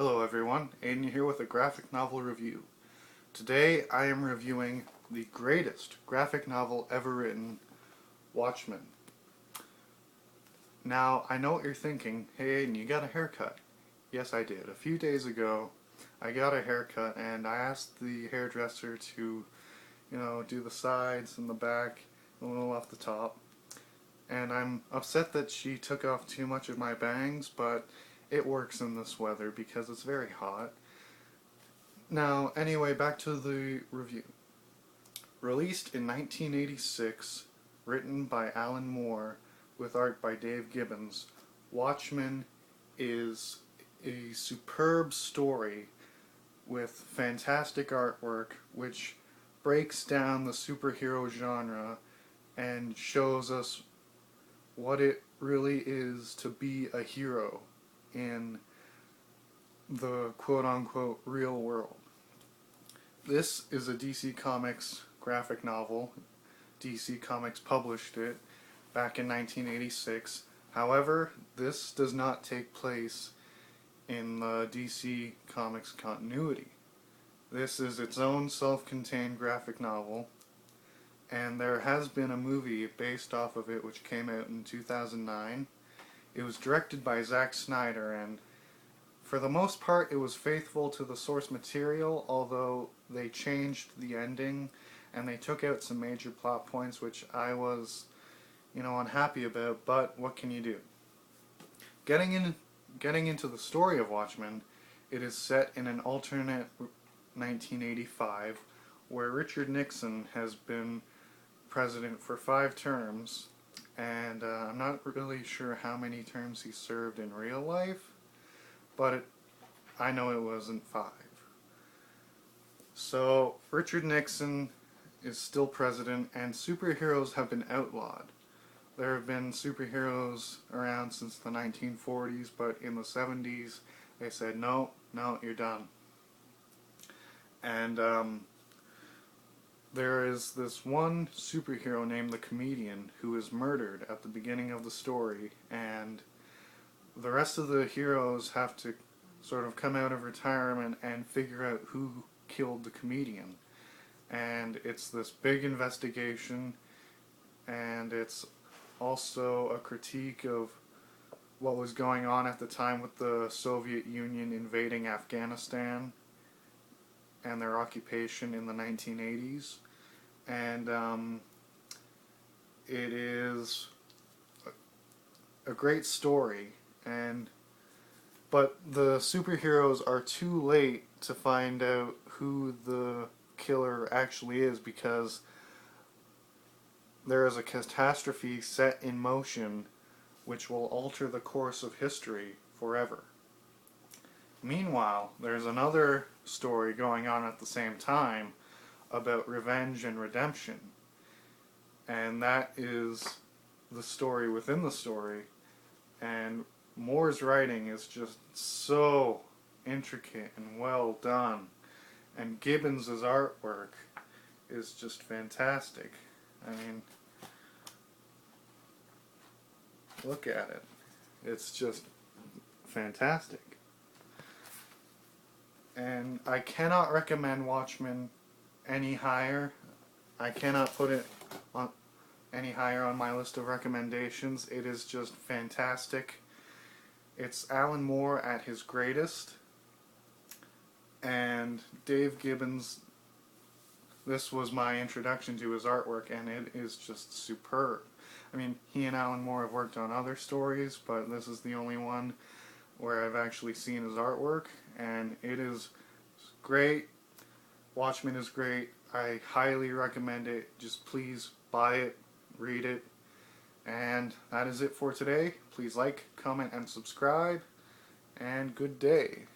Hello everyone, Aiden here with a graphic novel review. Today I am reviewing the greatest graphic novel ever written, Watchmen. Now, I know what you're thinking, hey Aiden, you got a haircut. Yes, I did. A few days ago, I got a haircut and I asked the hairdresser to, do the sides and the back, a little off the top. And I'm upset that she took off too much of my bangs, but it works in this weather because it's very hot. Now, anyway, back to the review. Released in 1986, written by Alan Moore, with art by Dave Gibbons, Watchmen is a superb story with fantastic artwork which breaks down the superhero genre and shows us what it really is to be a hero in the quote-unquote real world. This is a DC Comics graphic novel. DC Comics published it back in 1986. However, this does not take place in the DC Comics continuity. This is its own self-contained graphic novel, and there has been a movie based off of it which came out in 2009. It was directed by Zack Snyder, and for the most part it was faithful to the source material, although they changed the ending and they took out some major plot points which I was, unhappy about, but what can you do? Getting into the story of Watchmen, it is set in an alternate 1985 where Richard Nixon has been president for 5 terms, and I'm not really sure how many terms he served in real life, but I know it wasn't 5. So Richard Nixon is still president, and superheroes have been outlawed. There have been superheroes around since the 1940s, but in the 70s they said, no, you're done. And there is this one superhero named the Comedian who is murdered at the beginning of the story, and the rest of the heroes have to sort of come out of retirement and figure out who killed the Comedian. And it's this big investigation, and it's also a critique of what was going on at the time with the Soviet Union invading Afghanistan and their occupation in the 1980s. And it is a great story, but the superheroes are too late to find out who the killer actually is, because there is a catastrophe set in motion which will alter the course of history forever. Meanwhile, there's another story going on at the same time about revenge and redemption, and that is the story within the story. And Moore's writing is just so intricate and well done, and Gibbons' artwork is just fantastic. I mean, look at it. It's just fantastic. And I cannot recommend Watchmen any higher. I cannot put it on any higher on my list of recommendations. It is just fantastic. It's Alan Moore at his greatest, and Dave Gibbons, this was my introduction to his artwork, and it is just superb. I mean, he and Alan Moore have worked on other stories, but this is the only one where I've actually seen his artwork, and it is great. Watchmen is great. I highly recommend it. Just please buy it, read it, and that is it for today. Please like, comment, and subscribe, and good day.